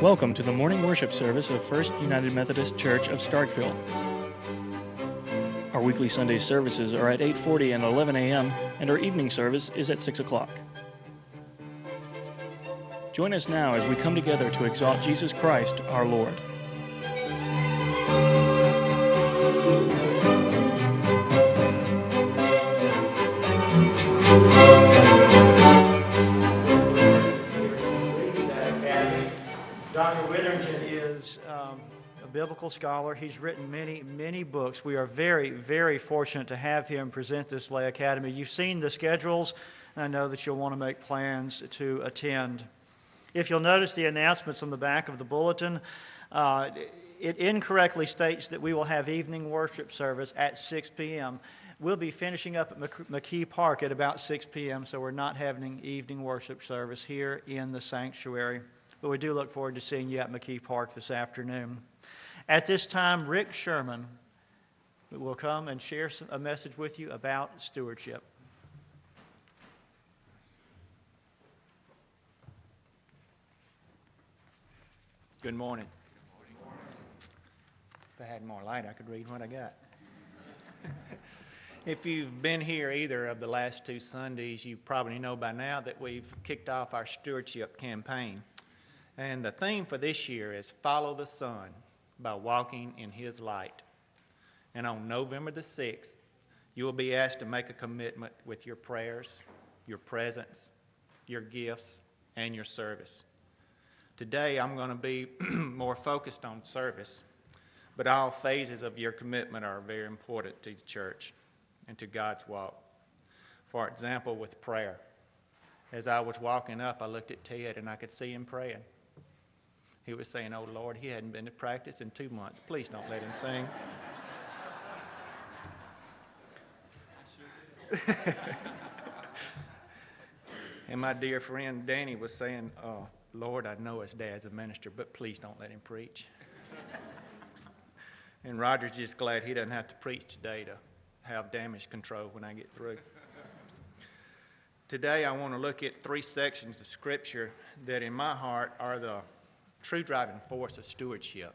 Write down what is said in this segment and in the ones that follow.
Welcome to the morning worship service of First United Methodist Church of Starkville. Our weekly Sunday services are at 8:40 and 11 a.m., and our evening service is at 6 o'clock. Join us now as we come together to exalt Jesus Christ, our Lord. Dr. Witherington is a biblical scholar. He's written many books. We are very, very fortunate to have him present this Lay Academy. You've seen the schedules, and I know that you'll want to make plans to attend. If you'll notice the announcements on the back of the bulletin, it incorrectly states that we will have evening worship service at 6 p.m. We'll be finishing up at McKee Park at about 6 p.m., so we're not having evening worship service here in the sanctuary. But we do look forward to seeing you at McKee Park this afternoon. At this time, Rick Sherman will come and share a message with you about stewardship. Good morning. If I had more light, I could read what I got. If you've been here either of the last two Sundays, you probably know by now that we've kicked off our stewardship campaign. And the theme for this year is Follow the Sun by Walking in His Light. And on November the 6th, you will be asked to make a commitment with your prayers, your presence, your gifts, and your service. Today, I'm going to be more focused on service, but all phases of your commitment are very important to the church and to God's walk. For example, with prayer. As I was walking up, I looked at Ted and I could see him praying. He was saying, "Oh, Lord, he hadn't been to practice in 2 months. Please don't let him sing." And my dear friend Danny was saying, "Oh, Lord, I know his dad's a minister, but please don't let him preach." And Roger's just glad he doesn't have to preach today to have damage control when I get through. Today I want to look at 3 sections of Scripture that in my heart are the true driving force of stewardship.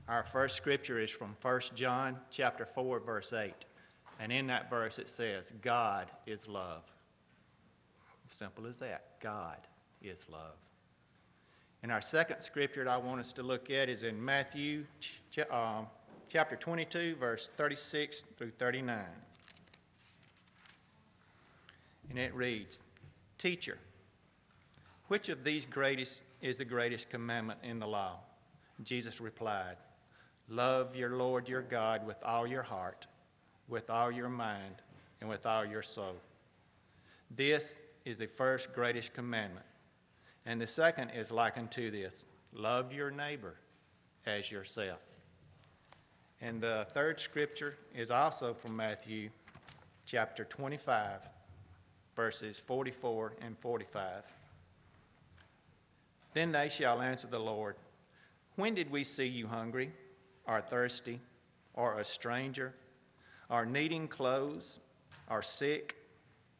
Our first scripture is from 1 John chapter 4, verse 8. And in that verse it says, God is love. Simple as that. God is love. And our second scripture that I want us to look at is in Matthew chapter 22, verse 36 through 39. And it reads, Teacher, which of these is the greatest commandment in the law? Jesus replied, Love your Lord your God with all your heart, with all your mind, and with all your soul. This is the first greatest commandment. And the second is like unto this, love your neighbor as yourself. And the third scripture is also from Matthew chapter 25, verses 44 and 45. Then they shall answer the Lord, When did we see you hungry, or thirsty, or a stranger, or needing clothes, or sick,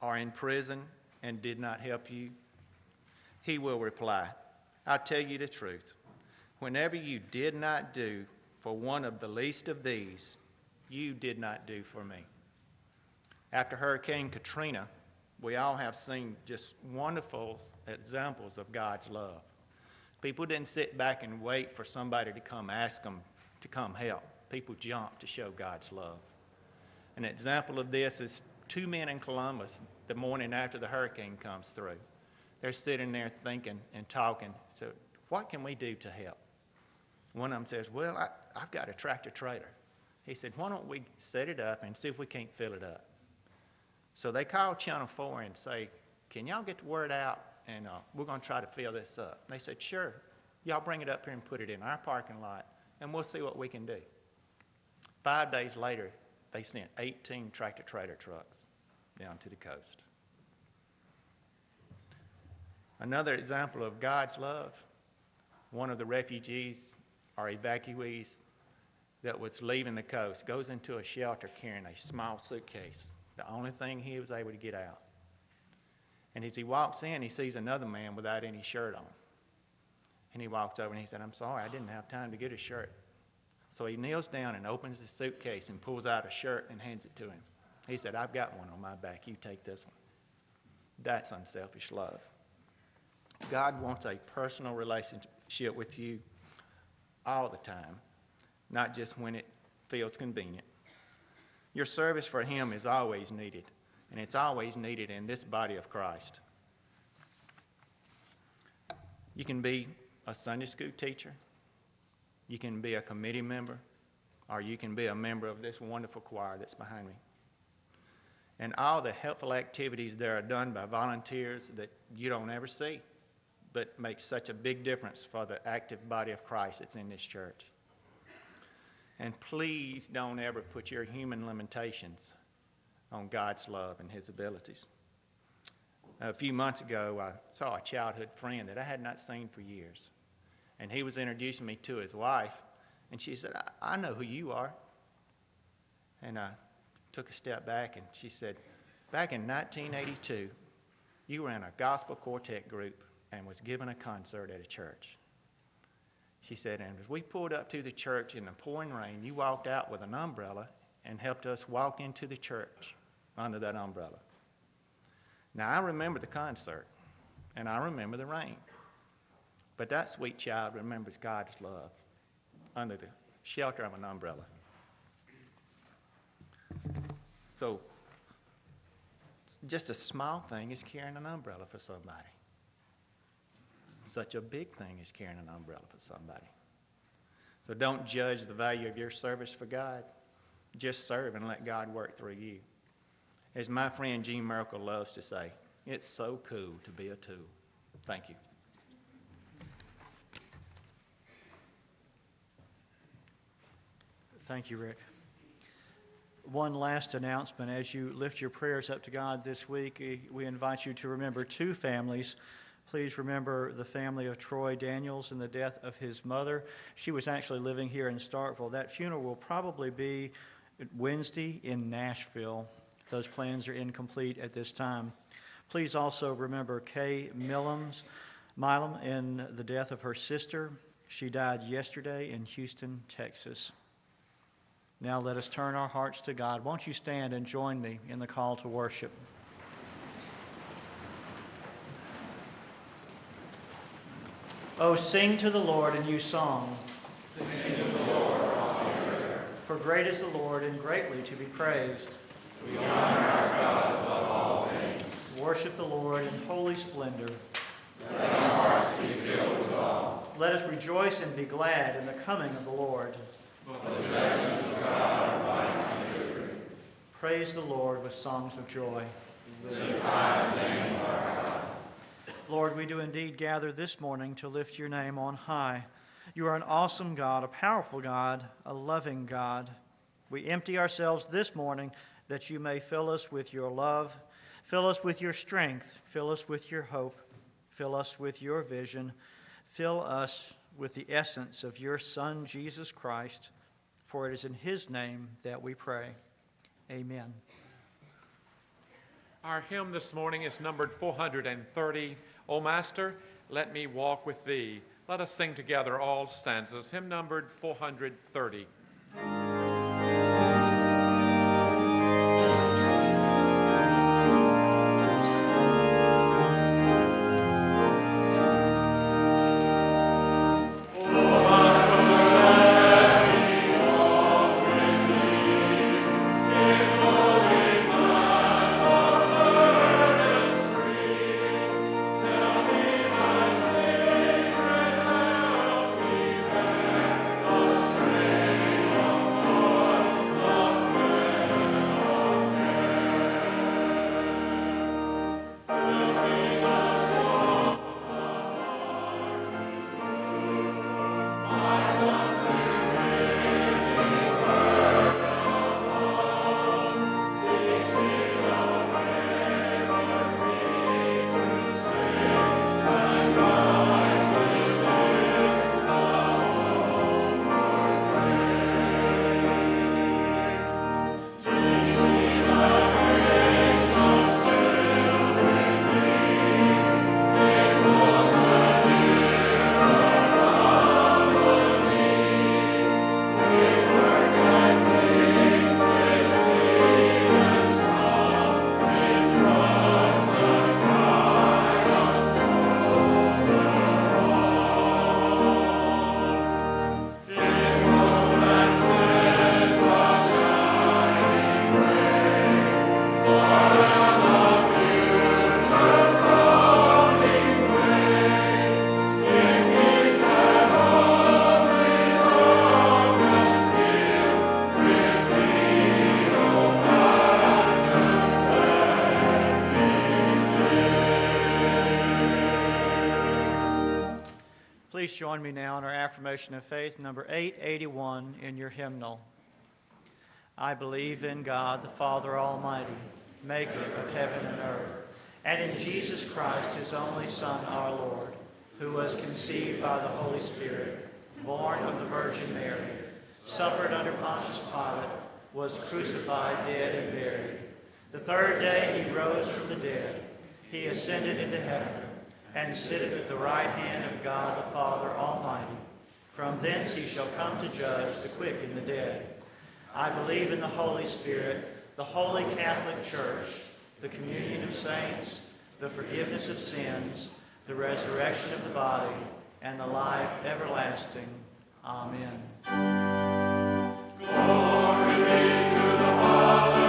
or in prison, and did not help you? He will reply, I tell you the truth. Whenever you did not do for one of the least of these, you did not do for me. After Hurricane Katrina, we all have seen just wonderful examples of God's love. People didn't sit back and wait for somebody to come ask them to come help. People jumped to show God's love. An example of this is 2 men in Columbus the morning after the hurricane comes through. They're sitting there thinking and talking. So what can we do to help? One of them says, well, I've got a tractor trailer. He said, why don't we set it up and see if we can't fill it up? So they called Channel 4 and say, can y'all get the word out? And we're going to try to fill this up. They said, sure. Y'all bring it up here and put it in our parking lot, and we'll see what we can do. 5 days later, they sent 18 tractor-trailer trucks down to the coast. Another example of God's love, one of the refugees or evacuees that was leaving the coast goes into a shelter carrying a small suitcase, the only thing he was able to get out. And as he walks in, he sees another man without any shirt on. And he walks over and he said, "I'm sorry, I didn't have time to get a shirt." So he kneels down and opens his suitcase and pulls out a shirt and hands it to him. He said, "I've got one on my back. You take this one." That's unselfish love. God wants a personal relationship with you all the time, not just when it feels convenient. Your service for him is always needed, and it's always needed in this body of Christ. You can be a Sunday school teacher, you can be a committee member, or you can be a member of this wonderful choir that's behind me. And all the helpful activities that are done by volunteers that you don't ever see, but make such a big difference for the active body of Christ that's in this church. And please don't ever put your human limitations on God's love and his abilities. A few months ago, I saw a childhood friend that I had not seen for years. And he was introducing me to his wife, and she said, I know who you are. And I took a step back, and she said, "Back in 1982, you were in a gospel quartet group and was given a concert at a church." She said, "And as we pulled up to the church in the pouring rain, you walked out with an umbrella and helped us walk into the church under that umbrella." Now, I remember the concert, and I remember the rain. But that sweet child remembers God's love under the shelter of an umbrella. So, just a small thing is carrying an umbrella for somebody. Such a big thing is carrying an umbrella for somebody. So don't judge the value of your service for God. Just serve and let God work through you. As my friend Gene Miracle loves to say, it's so cool to be a tool. Thank you. Thank you, Rick. One last announcement. As you lift your prayers up to God this week, we invite you to remember two families. Please remember the family of Troy Daniels and the death of his mother. She was actually living here in Starkville. That funeral will probably be Wednesday in Nashville. Those plans are incomplete at this time. Please also remember Kay Milam in the death of her sister. She died yesterday in Houston, Texas. Now let us turn our hearts to God. Won't you stand and join me in the call to worship? Oh, sing to the Lord a new song. Sing to the Lord, all the earth. For great is the Lord and greatly to be praised. We honor our God above all things. Worship the Lord in holy splendor. Let our hearts be filled with awe. Let us rejoice and be glad in the coming of the Lord. For the judgments of God are right and true. Praise the Lord with songs of joy. Lift high the name of our God. Lord, we do indeed gather this morning to lift your name on high. You are an awesome God, a powerful God, a loving God. We empty ourselves this morning that you may fill us with your love, fill us with your strength, fill us with your hope, fill us with your vision, fill us with the essence of your Son, Jesus Christ, for it is in his name that we pray. Amen. Our hymn this morning is numbered 430. O Master, let me walk with thee. Let us sing together all stanzas. Hymn numbered 430. Strength Please join me now in our affirmation of faith, number 881 in your hymnal. I believe in God, the Father Almighty, maker of heaven and earth, and in Jesus Christ, his only Son, our Lord, who was conceived by the Holy Spirit, born of the Virgin Mary, suffered under Pontius Pilate, was crucified, dead, and buried. The third day he rose from the dead. He ascended into heaven, and sitteth at the right hand of God the Father Almighty. From thence he shall come to judge the quick and the dead. I believe in the Holy Spirit, the holy Catholic Church, the communion of saints, the forgiveness of sins, the resurrection of the body, and the life everlasting. Amen. Glory be to the Father,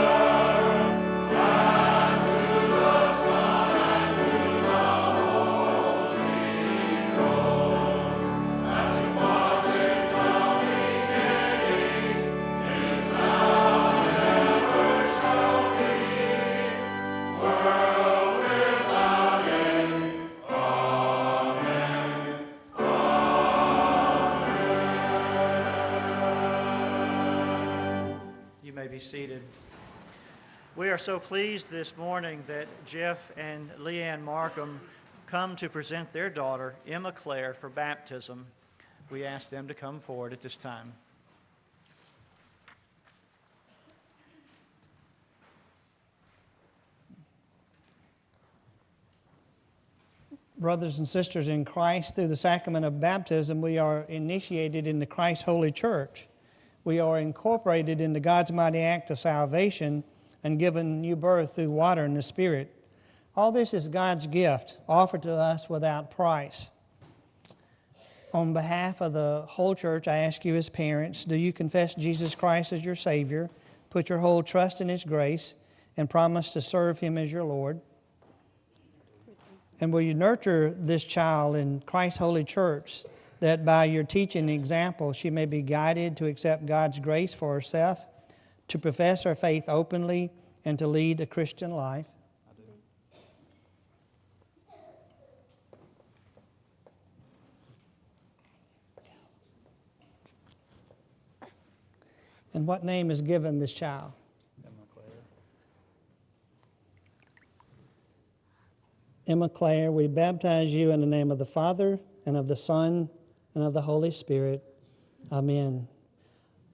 and to the Son, and to the Holy Ghost, as it was in the beginning, is now, and ever shall be, world without end. Amen. You may be seated. We are so pleased this morning that Jeff and Leanne Markham come to present their daughter, Emma Claire, for baptism. We ask them to come forward at this time. Brothers and sisters in Christ, through the sacrament of baptism, we are initiated into Christ's holy church. We are incorporated into God's mighty act of salvation and given new birth through water and the Spirit. All this is God's gift, offered to us without price. On behalf of the whole church, I ask you as parents, do you confess Jesus Christ as your Savior, put your whole trust in His grace, and promise to serve Him as your Lord? And will you nurture this child in Christ's holy church, that by your teaching and example she may be guided to accept God's grace for herself, to profess her faith openly, and to lead a Christian life? I do. And what name is given this child? Emma Claire, we baptize you in the name of the Father, and of the Son, and of the Holy Spirit. Amen.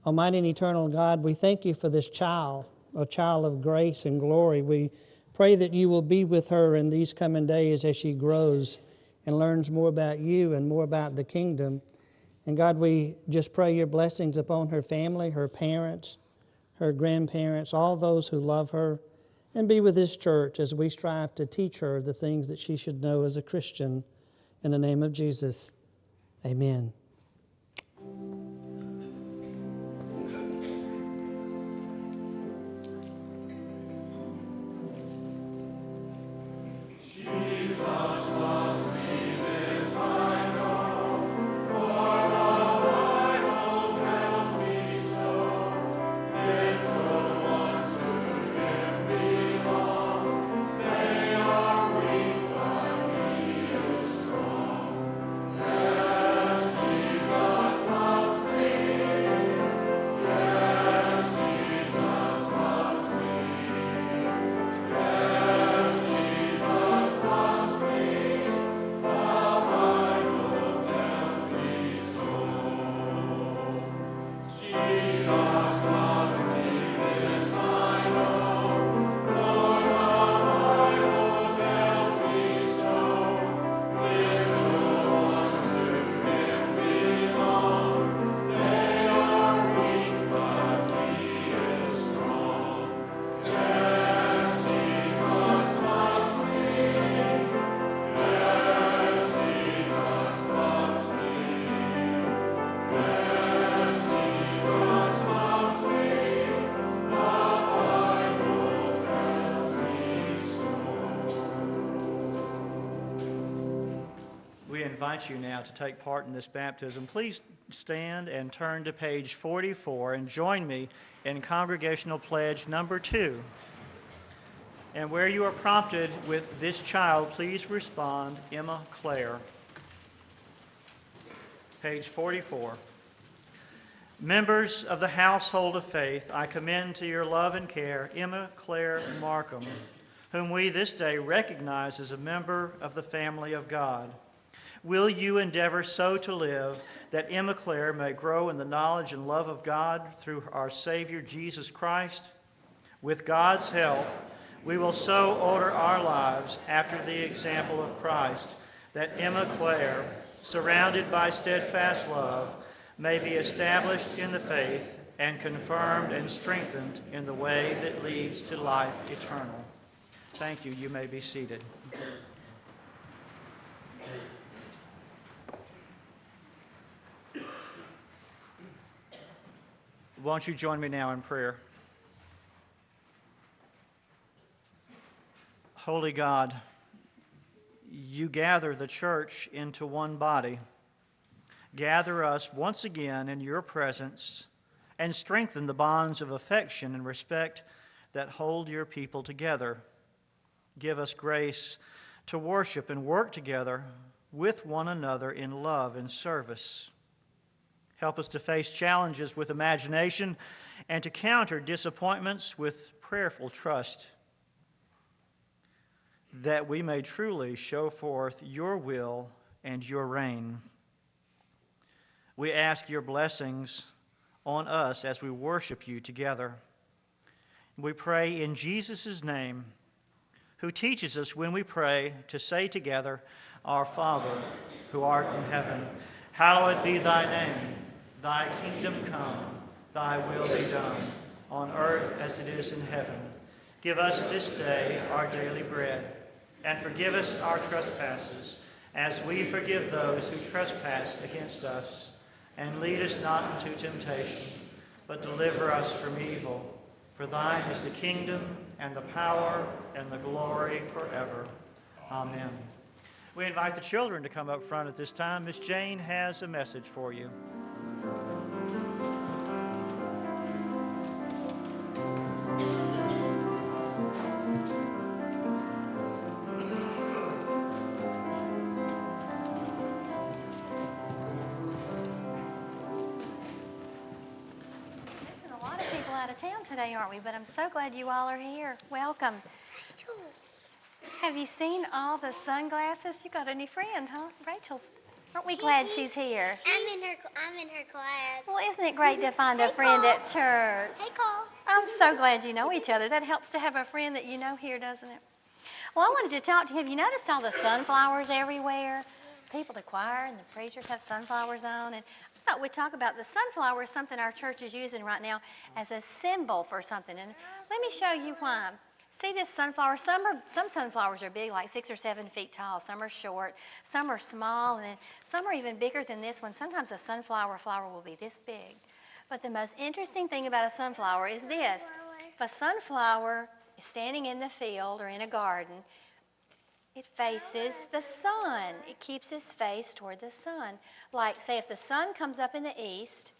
Almighty and eternal God, we thank you for this child, a child of grace and glory. We pray that you will be with her in these coming days as she grows and learns more about you and more about the kingdom. And God, we just pray your blessings upon her family, her parents, her grandparents, all those who love her. And be with this church as we strive to teach her the things that she should know as a Christian. In the name of Jesus, amen. We invite you now to take part in this baptism. Please stand and turn to page 44 and join me in Congregational Pledge number 2. And where you are prompted with this child, please respond, Emma Claire. page 44. Members of the household of faith, I commend to your love and care Emma Claire Markham, whom we this day recognize as a member of the family of God. Will you endeavor so to live that Emma Claire may grow in the knowledge and love of God through our Savior Jesus Christ? With God's help, we will so order our lives after the example of Christ, that Emma Claire, surrounded by steadfast love, may be established in the faith and confirmed and strengthened in the way that leads to life eternal. Thank you. You may be seated. Won't you join me now in prayer? Holy God, you gather the church into one body. Gather us once again in your presence and strengthen the bonds of affection and respect that hold your people together. Give us grace to worship and work together with one another in love and service. Help us to face challenges with imagination and to counter disappointments with prayerful trust, that we may truly show forth your will and your reign. We ask your blessings on us as we worship you together. We pray in Jesus' name, who teaches us when we pray to say together, Our Father, who art in heaven, hallowed be thy name. Thy kingdom come, thy will be done, on earth as it is in heaven. Give us this day our daily bread, and forgive us our trespasses, as we forgive those who trespass against us. And lead us not into temptation, but deliver us from evil. For thine is the kingdom, and the power, and the glory forever. Amen. We invite the children to come up front at this time. Miss Jane has a message for you. Town today, aren't we? But I'm so glad you all are here. Welcome. Rachel. Have you seen all the sunglasses? You got a new friend, huh? Rachel's. Aren't we glad she's here? I'm in her class. Well, isn't it great to find a friend at church? Hey, Cole. I'm so glad you know each other. That helps to have a friend that you know here, doesn't it? Well, I wanted to talk to you. Have you noticed all the sunflowers everywhere? People, the choir and the preachers have sunflowers on, and I thought we'd talk about the sunflower is something our church is using right now as a symbol for something. And let me show you why. See this sunflower? Some sunflowers are big, like 6 or 7 feet tall. Some are short. Some are small. And then some are even bigger than this one. Sometimes a sunflower flower will be this big. But the most interesting thing about a sunflower is this. If a sunflower is standing in the field or in a garden, it faces the sun. It keeps its face toward the sun. Like, say, if the sun comes up in the east,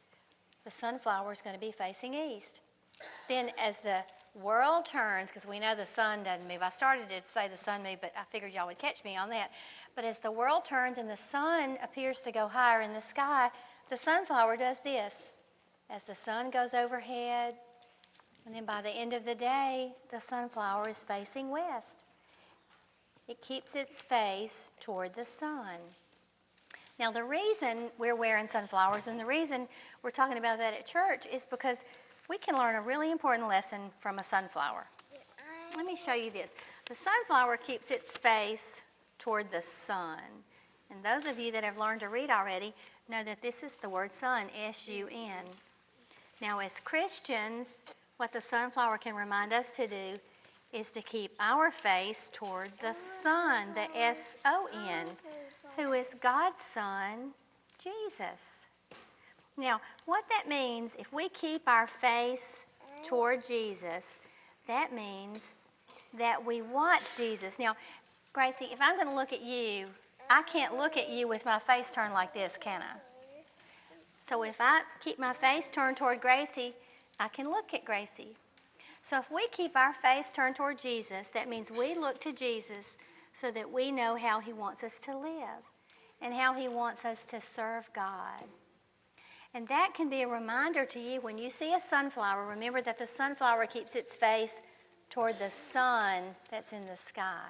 the sunflower is going to be facing east. Then as the world turns, because we know the sun doesn't move. I started to say the sun moved, but I figured y'all would catch me on that. But as the world turns and the sun appears to go higher in the sky, the sunflower does this. As the sun goes overhead, and then by the end of the day, the sunflower is facing west. It keeps its face toward the sun. Now, the reason we're wearing sunflowers and the reason we're talking about that at church is because we can learn a really important lesson from a sunflower. Let me show you this. The sunflower keeps its face toward the sun. And those of you that have learned to read already know that this is the word sun, S-U-N. Now, as Christians, what the sunflower can remind us to do is to keep our face toward the Son, the S-O-N, who is God's Son, Jesus. Now, what that means, if we keep our face toward Jesus, that means that we watch Jesus. Now, Gracie, if I'm going to look at you, I can't look at you with my face turned like this, can I? So if I keep my face turned toward Gracie, I can look at Gracie. So if we keep our face turned toward Jesus, that means we look to Jesus so that we know how he wants us to live. and how He wants us to serve God. And that can be a reminder to you when you see a sunflower. Remember that the sunflower keeps its face toward the sun that's in the sky.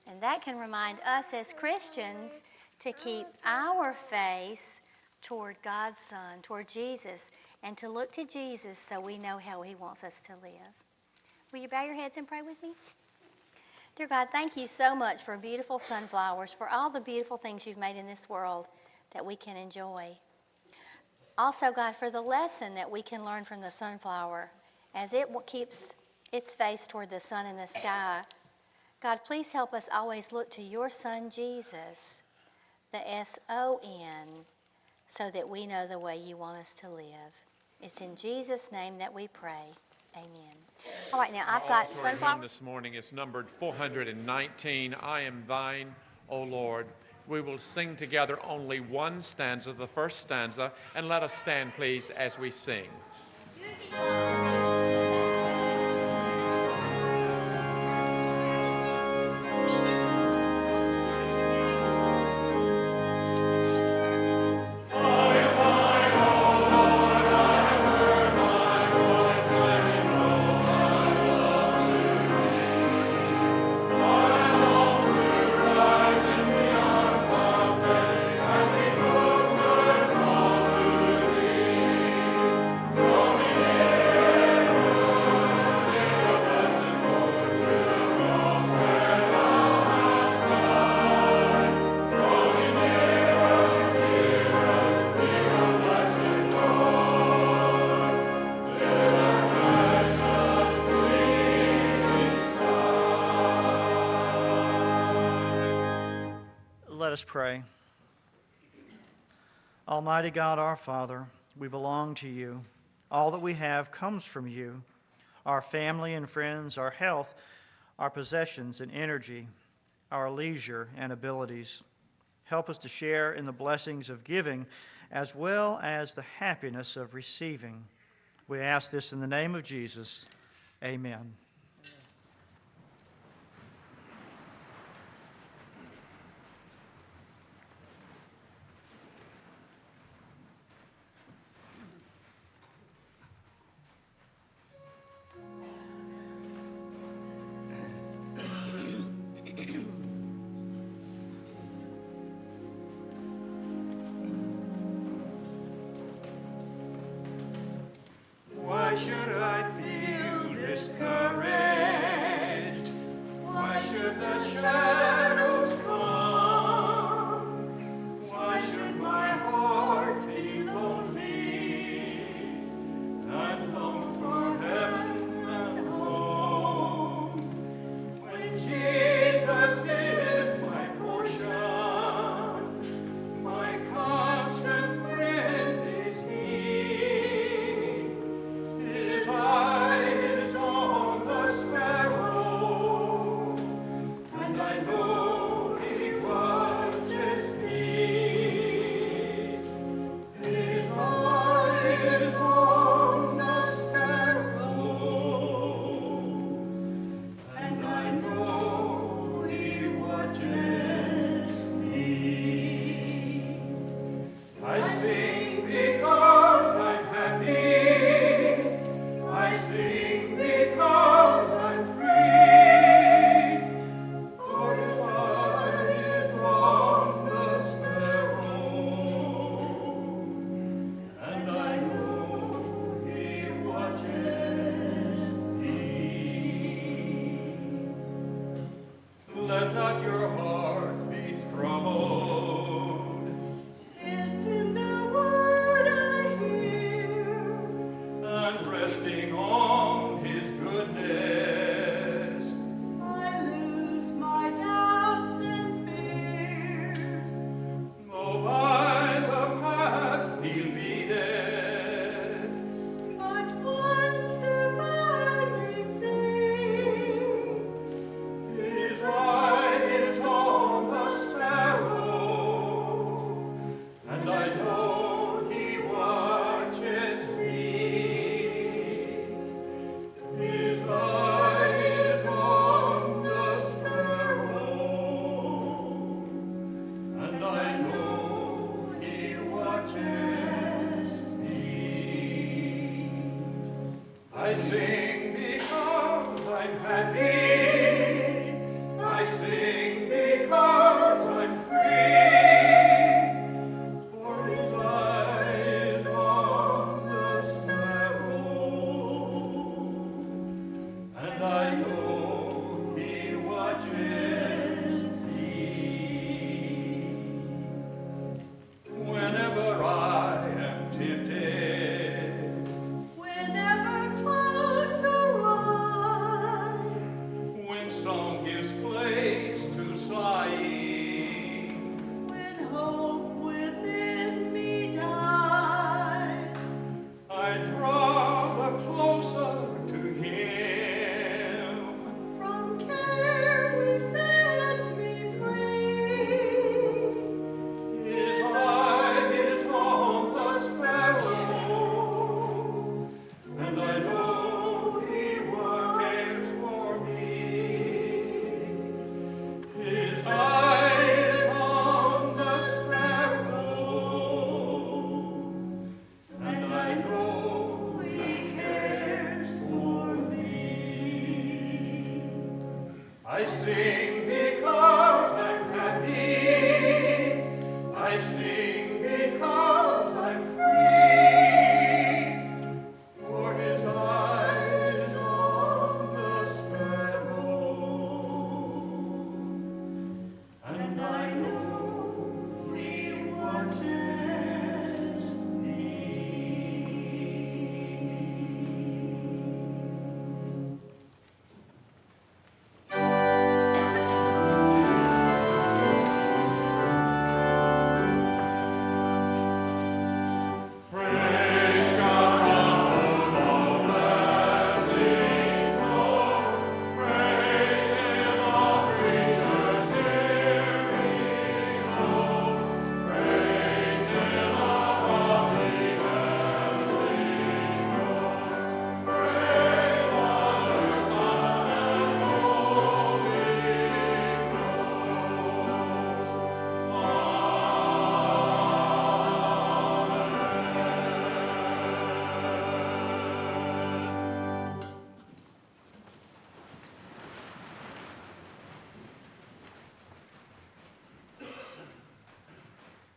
And that can remind us as Christians to keep our face toward God's Son, toward Jesus, and to look to Jesus so we know how He wants us to live. Will you bow your heads and pray with me? Dear God, thank you so much for beautiful sunflowers, for all the beautiful things you've made in this world that we can enjoy. Also, God, for the lesson that we can learn from the sunflower as it keeps its face toward the sun in the sky. God, please help us always look to your Son, Jesus, the S-O-N, so that we know the way you want us to live. It's in Jesus' name that we pray. Amen. All right, now I've got Our sunflower. hymn this morning is numbered 419, I Am Thine, O Lord. We will sing together only one stanza, the first stanza, and let us stand, please, as we sing. Let us pray. Almighty God, our Father, we belong to you. All that we have comes from you. Our family and friends, our health, our possessions and energy, our leisure and abilities. Help us to share in the blessings of giving as well as the happiness of receiving. We ask this in the name of Jesus. Amen. Why should I feel discouraged?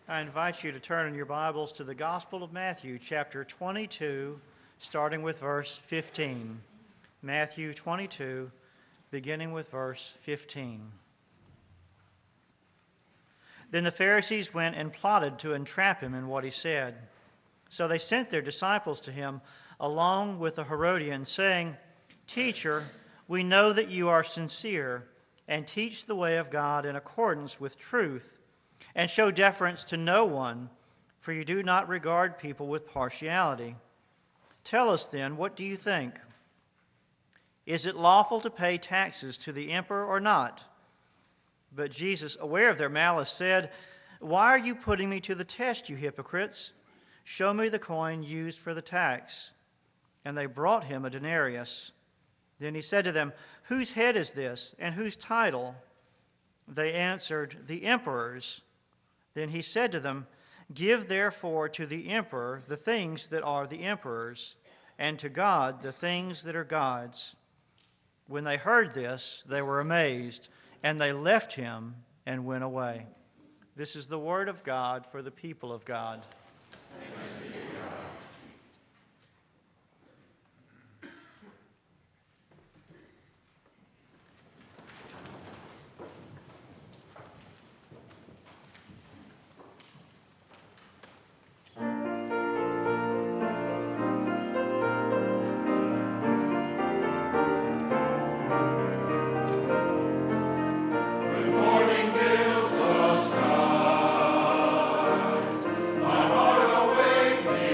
I invite you to turn in your Bibles to the Gospel of Matthew, chapter 22, starting with verse 15. Matthew 22, beginning with verse 15. Then the Pharisees went and plotted to entrap him in what he said. So they sent their disciples to him along with the Herodians, saying, "Teacher, we know that you are sincere and teach the way of God in accordance with truth, and show deference to no one, for you do not regard people with partiality. Tell us then, what do you think? Is it lawful to pay taxes to the emperor or not?" But Jesus, aware of their malice, said, "Why are you putting me to the test, you hypocrites? Show me the coin used for the tax." And they brought him a denarius. Then he said to them, "Whose head is this, and whose title?" They answered, "The emperor's." Then he said to them, "Give therefore to the emperor the things that are the emperor's, and to God the things that are God's." When they heard this, they were amazed, and they left him and went away. This is the word of God for the people of God. Thanks be to God. My heart awake me.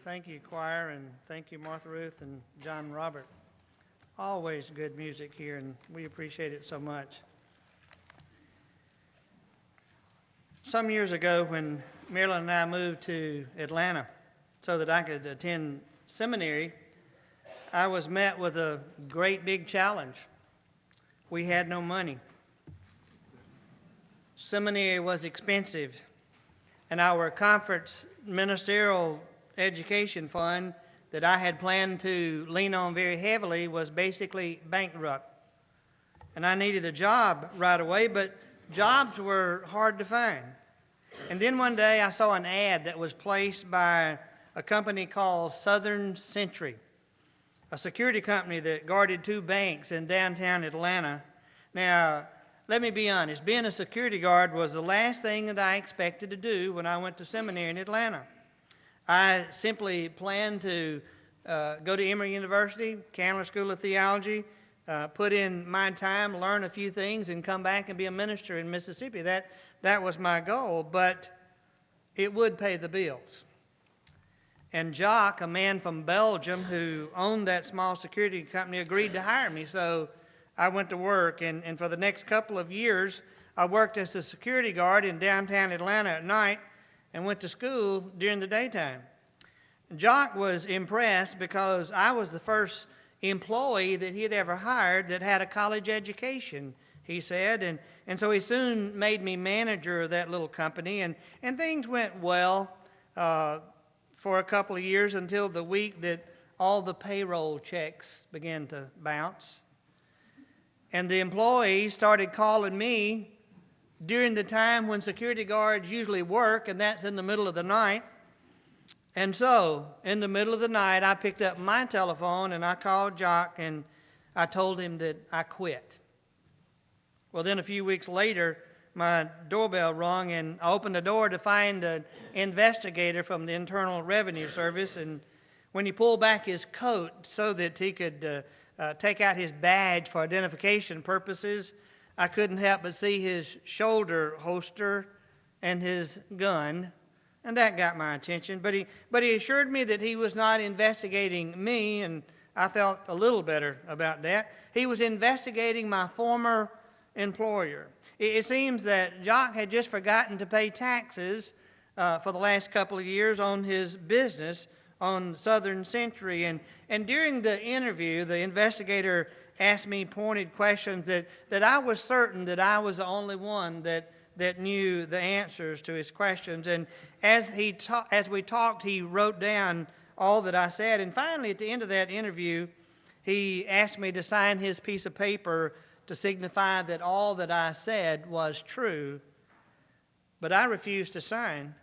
Thank you, choir, and thank you, Martha Ruth and John Robert. Always good music here, and we appreciate it so much. Some years ago, when Marilyn and I moved to Atlanta so that I could attend seminary, I was met with a great big challenge. We had no money. Seminary was expensive, and our conference ministerial education fund that I had planned to lean on very heavily was basically bankrupt. And I needed a job right away, but jobs were hard to find. And then one day I saw an ad that was placed by a company called Southern Century, a security company that guarded 2 banks in downtown Atlanta. Now, let me be honest, being a security guard was the last thing that I expected to do when I went to seminary in Atlanta. I simply planned to go to Emory University, Candler School of Theology, put in my time, learn a few things, and come back and be a minister in Mississippi. That was my goal, but it would pay the bills. And Jacques, a man from Belgium who owned that small security company, agreed to hire me. So I went to work, and for the next couple of years, I worked as a security guard in downtown Atlanta at night and went to school during the daytime. Jacques was impressed because I was the first employee that he had ever hired that had a college education, he said, and so he soon made me manager of that little company, and things went well for a couple of years until the week that all the payroll checks began to bounce. And the employees started calling me during the time when security guards usually work, and that's in the middle of the night. And so, in the middle of the night, I picked up my telephone and I called Jacques and I told him that I quit. Well, then a few weeks later, my doorbell rung and I opened the door to find an investigator from the Internal Revenue Service. And when he pulled back his coat so that he could take out his badge for identification purposes, I couldn't help but see his shoulder holster and his gun, and that got my attention. But he assured me that he was not investigating me, and I felt a little better about that. He was investigating my former employer. It seems that Jacques had just forgotten to pay taxes for the last couple of years on his business on Southern Century. And during the interview, the investigator asked me pointed questions that I was certain that I was the only one that knew the answers to his questions. And as we talked, he wrote down all that I said. And finally, at the end of that interview, he asked me to sign his piece of paper to signify that all that I said was true. But I refused to sign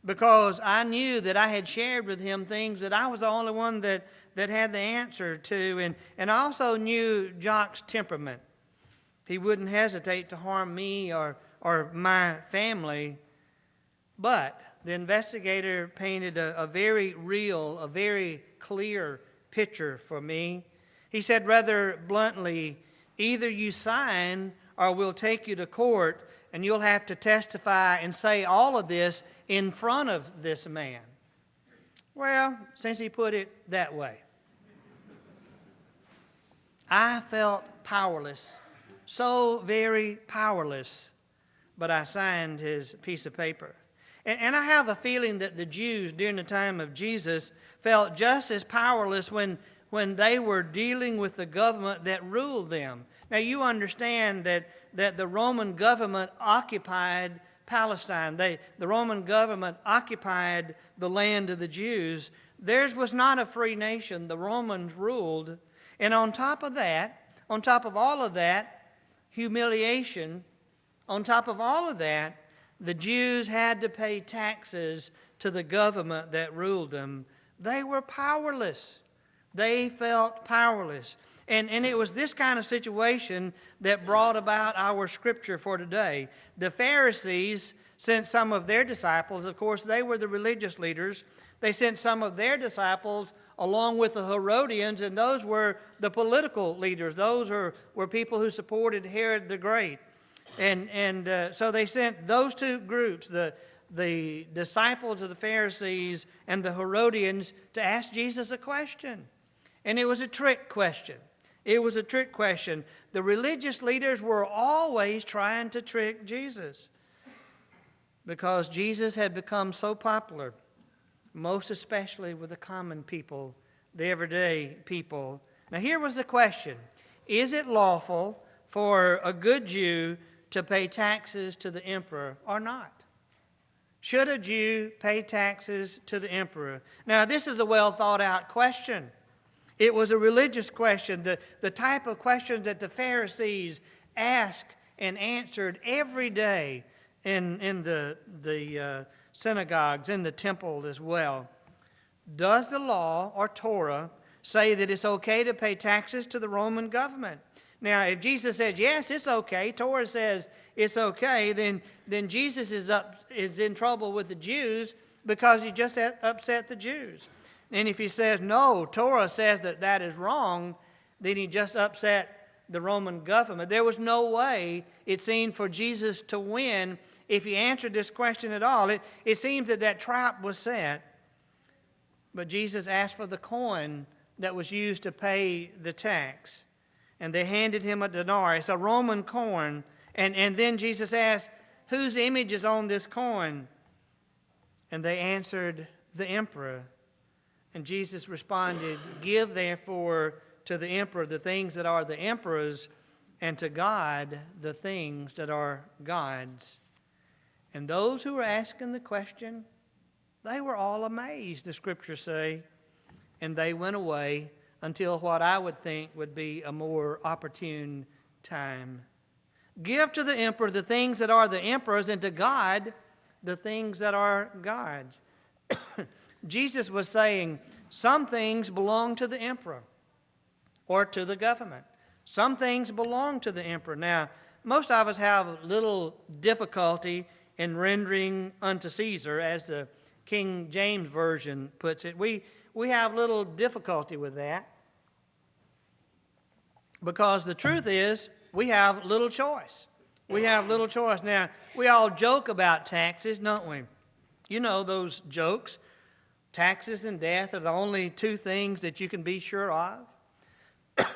because I knew that I had shared with him things that I was the only one that had the answer to. And I also knew Jacques' temperament. He wouldn't hesitate to harm me or my family. But the investigator painted a very real, a very clear picture for me. He said rather bluntly, either you sign or we'll take you to court and you'll have to testify and say all of this in front of this man. Well, since he put it that way, I felt powerless, so very powerless, but I signed his piece of paper. And I have a feeling that the Jews during the time of Jesus felt just as powerless when they were dealing with the government that ruled them. Now, you understand that the Roman government occupied Palestine. The Roman government occupied the land of the Jews. Theirs was not a free nation. The Romans ruled. And on top of that, on top of all of that, humiliation, on top of all of that, the Jews had to pay taxes to the government that ruled them. They were powerless. They felt powerless. And it was this kind of situation that brought about our scripture for today. The Pharisees sent some of their disciples. Of course, they were the religious leaders. They sent some of their disciples along with the Herodians, and those were the political leaders. Those were people who supported Herod the Great. And so they sent those two groups, the the disciples of the Pharisees and the Herodians to ask Jesus a question. And it was a trick question. It was a trick question. The religious leaders were always trying to trick Jesus because Jesus had become so popular, most especially with the common people, the everyday people. Now here was the question. Is it lawful for a good Jew to pay taxes to the emperor or not? Should a Jew pay taxes to the emperor? Now this is a well thought out question. It was a religious question, the type of questions that the Pharisees asked and answered every day in the synagogues, in the temple as well. Does the law or Torah say that it's okay to pay taxes to the Roman government? Now, if Jesus says, yes, it's okay, Torah says it's okay, then Jesus is in trouble with the Jews because he just upset the Jews. And if he says, no, Torah says that that is wrong, then he just upset the Roman government. There was no way, it seemed, for Jesus to win if he answered this question at all. It seems that trap was set. But Jesus asked for the coin that was used to pay the tax. And they handed him a denarius, a Roman coin. And then Jesus asked, whose image is on this coin? And they answered, the emperor. And Jesus responded, give therefore to the emperor the things that are the emperor's, and to God the things that are God's. And those who were asking the question, they were all amazed, the scriptures say. And they went away until what I would think would be a more opportune time. Give to the emperor the things that are the emperor's, and to God the things that are God's. Jesus was saying some things belong to the emperor or to the government. Some things belong to the emperor. Now, most of us have little difficulty in rendering unto Caesar, as the King James Version puts it. We have little difficulty with that because the truth is we have little choice. We have little choice. Now, we all joke about taxes, don't we? You know those jokes. Taxes and death are the only two things that you can be sure of.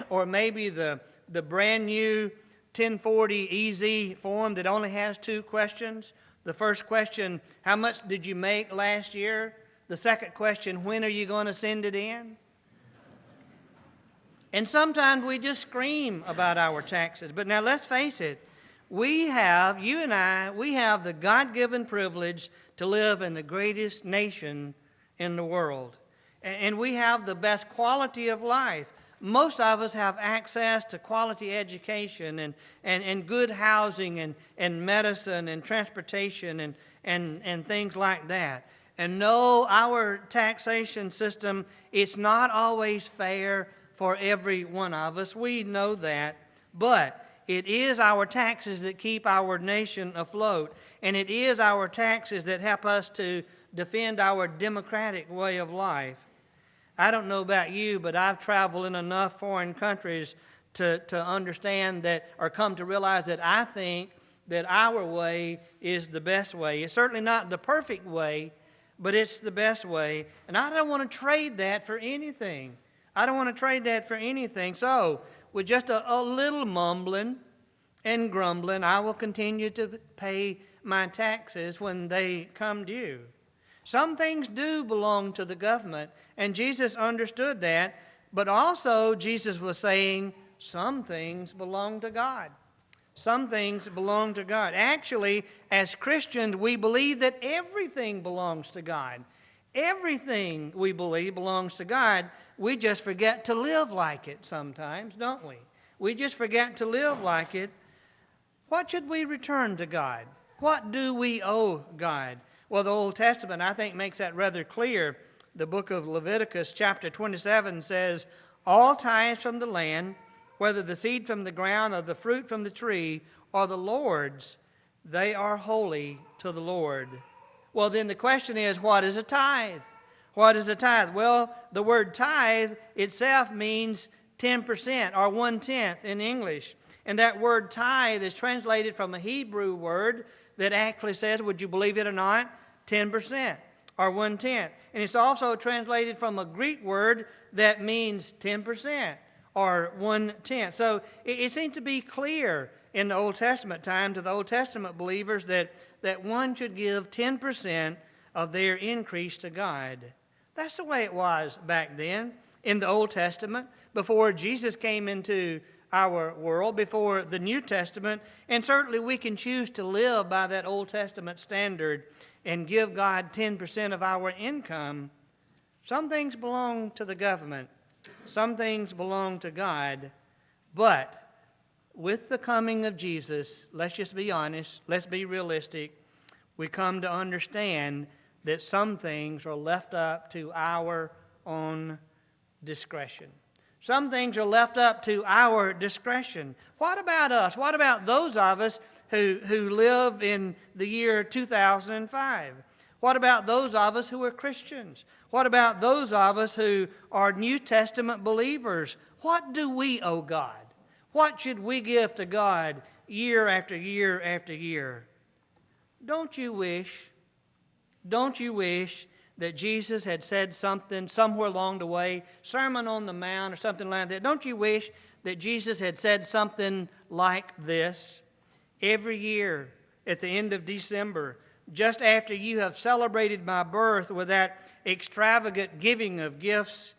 Or maybe the brand new 1040 EZ form that only has two questions. The first question, how much did you make last year? The second question, when are you going to send it in? And sometimes we just scream about our taxes. But now let's face it, you and I, we have the God-given privilege to live in the greatest nation in the world. And we have the best quality of life. Most of us have access to quality education and good housing and medicine and transportation and things like that. And no, our taxation system, it's not always fair for every one of us. We know that. But it is our taxes that keep our nation afloat. And it is our taxes that help us to defend our democratic way of life. I don't know about you, but I've traveled in enough foreign countries to understand that, or come to realize that I think that our way is the best way. It's certainly not the perfect way, but it's the best way. And I don't want to trade that for anything. I don't want to trade that for anything. So, with just a little mumbling and grumbling, I will continue to pay my taxes when they come due. Some things do belong to the government, and Jesus understood that, but also Jesus was saying some things belong to God. Some things belong to God. Actually, as Christians, we believe that everything belongs to God. Everything we believe belongs to God. We just forget to live like it sometimes, don't we? We just forget to live like it. What should we return to God? What do we owe God? Well, the Old Testament, I think, makes that rather clear. The book of Leviticus, chapter 27, says, all tithes from the land, whether the seed from the ground or the fruit from the tree, are the Lord's. They are holy to the Lord. Well, then the question is, what is a tithe? What is a tithe? Well, the word tithe itself means 10% or 1/10 in English. And that word tithe is translated from a Hebrew word that actually says, would you believe it or not, 10% or 1/10. And it's also translated from a Greek word that means 10% or 1/10. So it seems to be clear in the Old Testament time to the Old Testament believers that one should give 10% of their increase to God. That's the way it was back then in the Old Testament, before Jesus came into our world, before the New Testament. And certainly we can choose to live by that Old Testament standard and give God 10% of our income. Some things belong to the government. Some things belong to God. But with the coming of Jesus, let's just be honest, let's be realistic, we come to understand that some things are left up to our own discretion. Some things are left up to our discretion. What about us? What about those of us who live in the year 2005? What about those of us who are Christians? What about those of us who are New Testament believers? What do we owe God? What should we give to God year after year after year? Don't you wish that Jesus had said something somewhere along the way, Sermon on the Mount or something like that? Don't you wish that Jesus had said something like this? Every year at the end of December, just after you have celebrated my birth with that extravagant giving of gifts,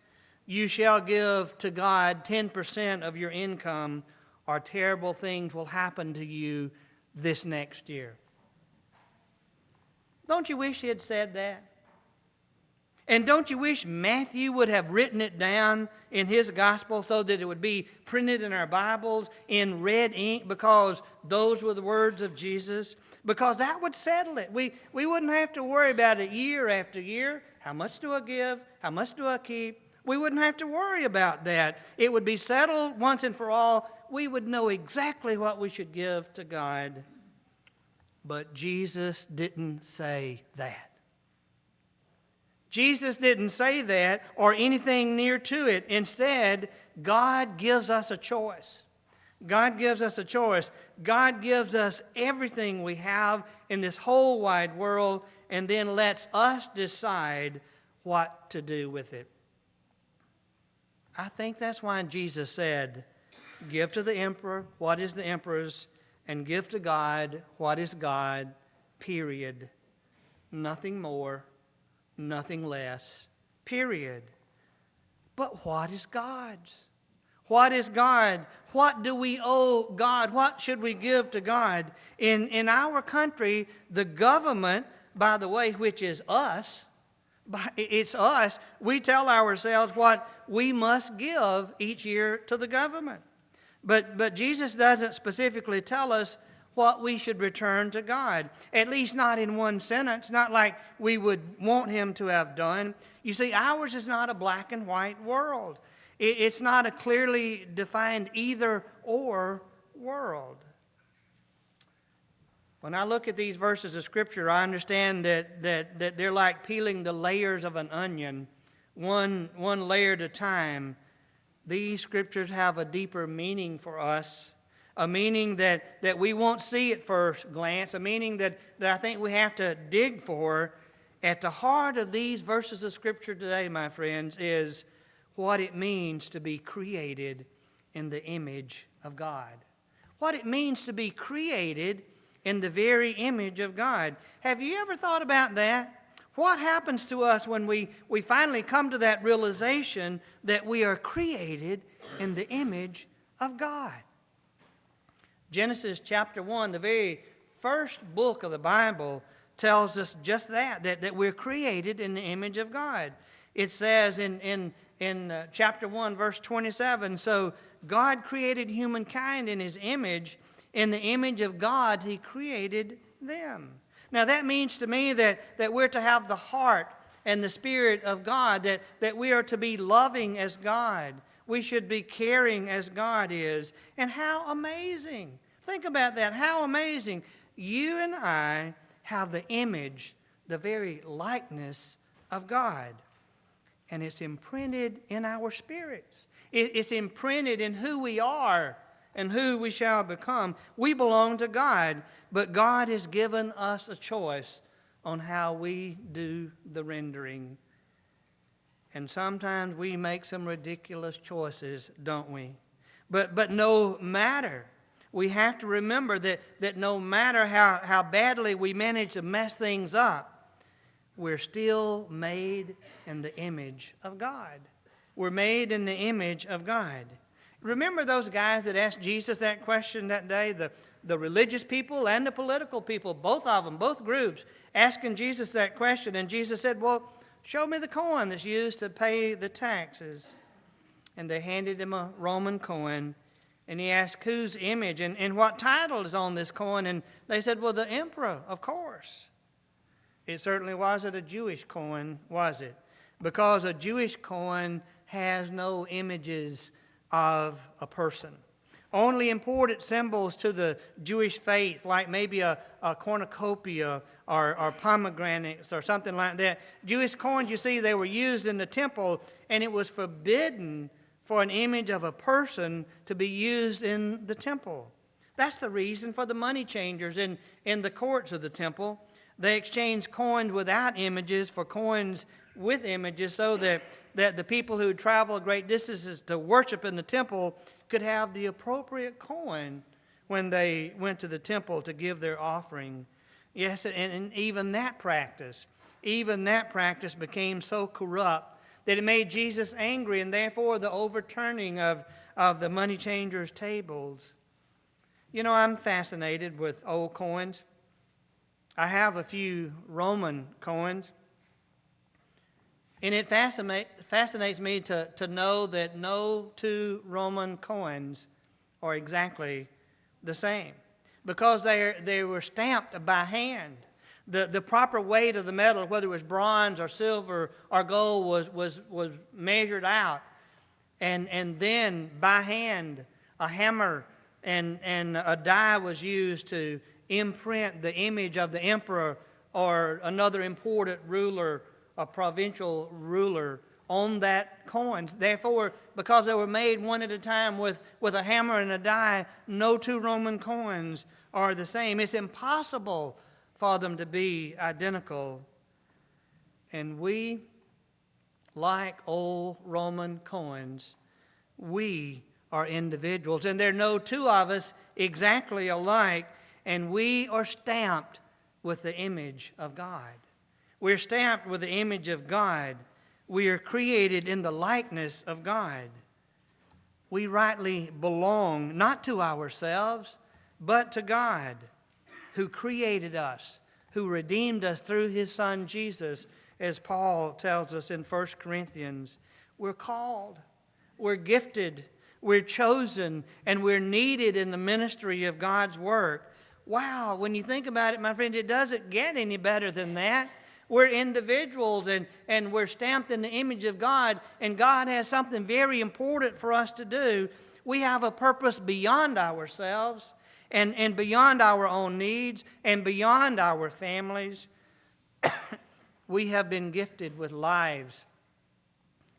you shall give to God 10% of your income, or terrible things will happen to you this next year. Don't you wish he had said that? And don't you wish Matthew would have written it down in his gospel so that it would be printed in our Bibles in red ink, because those were the words of Jesus? Because that would settle it. We wouldn't have to worry about it year after year. How much do I give? How much do I keep? We wouldn't have to worry about that. It would be settled once and for all. We would know exactly what we should give to God. But Jesus didn't say that. Jesus didn't say that or anything near to it. Instead, God gives us a choice. God gives us a choice. God gives us everything we have in this whole wide world, and then lets us decide what to do with it. I think that's why Jesus said, give to the emperor what is the emperor's, and give to God what is God, period. Nothing more, nothing less, period. But what is God's? What is God? What do we owe God? What should we give to God? In our country, the government, by the way, which is us, it's us, we tell ourselves what we must give each year to the government. But Jesus doesn't specifically tell us what we should return to God, at least not in one sentence, not like we would want him to have done. You see, ours is not a black and white world. It's not a clearly defined either-or world. When I look at these verses of Scripture, I understand that they're like peeling the layers of an onion, one layer at a time. These Scriptures have a deeper meaning for us, a meaning that we won't see at first glance, a meaning that I think we have to dig for. At the heart of these verses of Scripture today, my friends, is what it means to be created in the image of God. What it means to be created in the very image of God. Have you ever thought about that? What happens to us when we finally come to that realization that we are created in the image of God? Genesis chapter 1, the very first book of the Bible, tells us just that we're created in the image of God. It says in chapter 1, verse 27, so God created humankind in his image. In the image of God, he created them. Now that means to me that we're to have the heart and the Spirit of God, that we are to be loving as God. We should be caring as God is. And how amazing. Think about that. How amazing. You and I have the image, the very likeness of God. And it's imprinted in our spirits. It's imprinted in who we are and who we shall become. We belong to God, but God has given us a choice on how we do the rendering. And sometimes we make some ridiculous choices, don't we? But no matter, we have to remember that no matter how badly we manage to mess things up, we're still made in the image of God. We're made in the image of God. Remember those guys that asked Jesus that question that day? The religious people and the political people, both of them, both groups, asking Jesus that question. And Jesus said, well, show me the coin that's used to pay the taxes. And they handed him a Roman coin. And he asked whose image and what title is on this coin. And they said, well, the emperor, of course. It certainly wasn't a Jewish coin, was it? Because a Jewish coin has no images of a person. Only important symbols to the Jewish faith, like maybe a cornucopia or pomegranates or something like that. Jewish coins, you see, they were used in the temple, and it was forbidden for an image of a person to be used in the temple. That's the reason for the money changers in the courts of the temple. They exchanged coins without images for coins with images so that the people who traveled great distances to worship in the temple could have the appropriate coin when they went to the temple to give their offering. Yes, and even that practice became so corrupt that it made Jesus angry, and therefore the overturning of the money changers' tables. You know, I'm fascinated with old coins. I have a few Roman coins. And it fascinates me to know that no two Roman coins are exactly the same, because they were stamped by hand. The proper weight of the metal, whether it was bronze or silver or gold, was measured out. And then by hand, a hammer and a die was used to imprint the image of the emperor or another important ruler, a provincial ruler, on that coin. Therefore, because they were made one at a time with a hammer and a die, no two Roman coins are the same. It's impossible for them to be identical. And we, like old Roman coins, we are individuals. And there are no two of us exactly alike, and we are stamped with the image of God. We're stamped with the image of God. We are created in the likeness of God. We rightly belong not to ourselves, but to God, who created us, who redeemed us through His Son Jesus, as Paul tells us in 1 Corinthians. We're called, we're gifted, we're chosen, and we're needed in the ministry of God's work. Wow, when you think about it, my friends, it doesn't get any better than that. We're individuals, and we're stamped in the image of God, and God has something very important for us to do. We have a purpose beyond ourselves and beyond our own needs and beyond our families. We have been gifted with lives.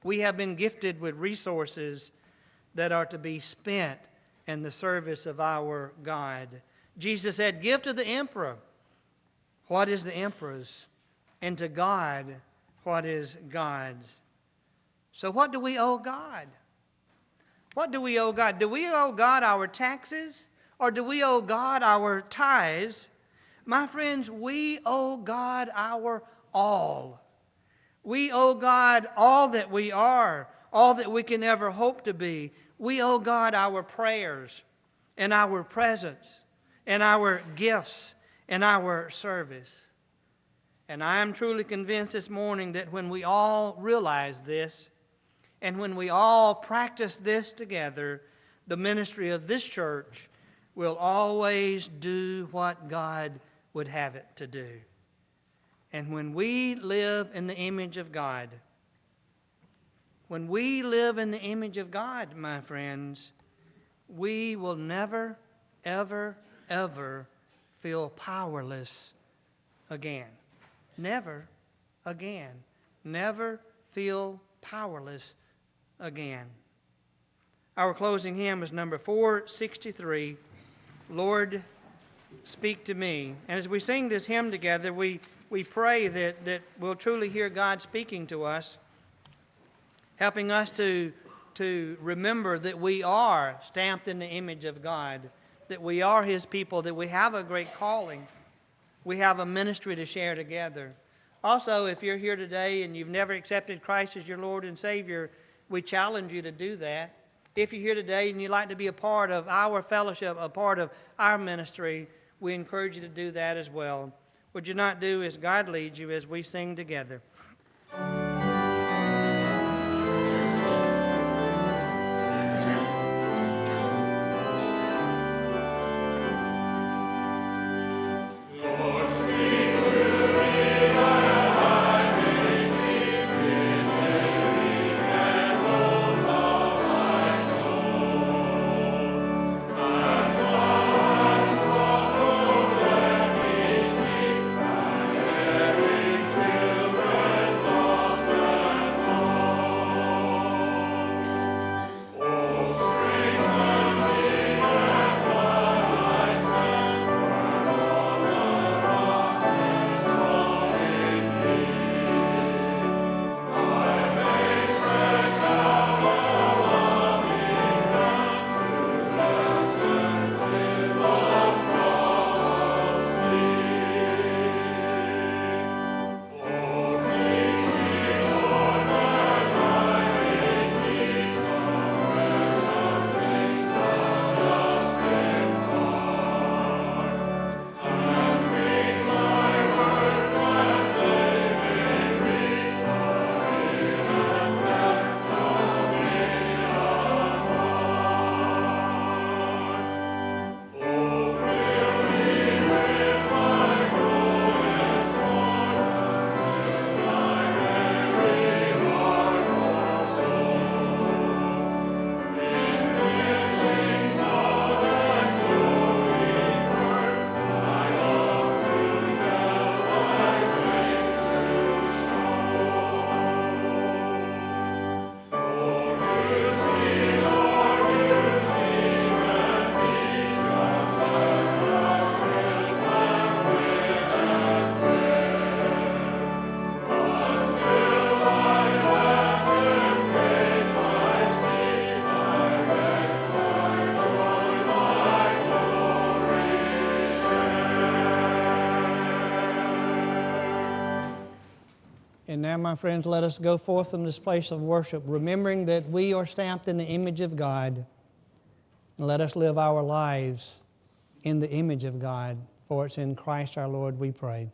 We have been gifted with resources that are to be spent in the service of our God. Jesus said, give to the emperor what is the emperor's, and to God what is God's. So what do we owe God? What do we owe God? Do we owe God our taxes, or do we owe God our tithes? My friends, we owe God our all. We owe God all that we are, all that we can ever hope to be. We owe God our prayers and our presence and our gifts and our service. And I am truly convinced this morning that when we all realize this, and when we all practice this together, the ministry of this church will always do what God would have it to do. And when we live in the image of God, my friends, we will never, ever, ever feel powerless again. Never again. Never feel powerless again. Our closing hymn is number 463, Lord, Speak to Me. And as we sing this hymn together, we we pray that we'll truly hear God speaking to us, helping us to remember that we are stamped in the image of God, that we are His people, that we have a great calling. We have a ministry to share together. Also, if you're here today and you've never accepted Christ as your Lord and Savior, we challenge you to do that. If you're here today and you'd like to be a part of our fellowship, a part of our ministry, we encourage you to do that as well. Would you not do as God leads you as we sing together? And now, my friends, let us go forth from this place of worship, remembering that we are stamped in the image of God. And let us live our lives in the image of God, for it's in Christ our Lord we pray.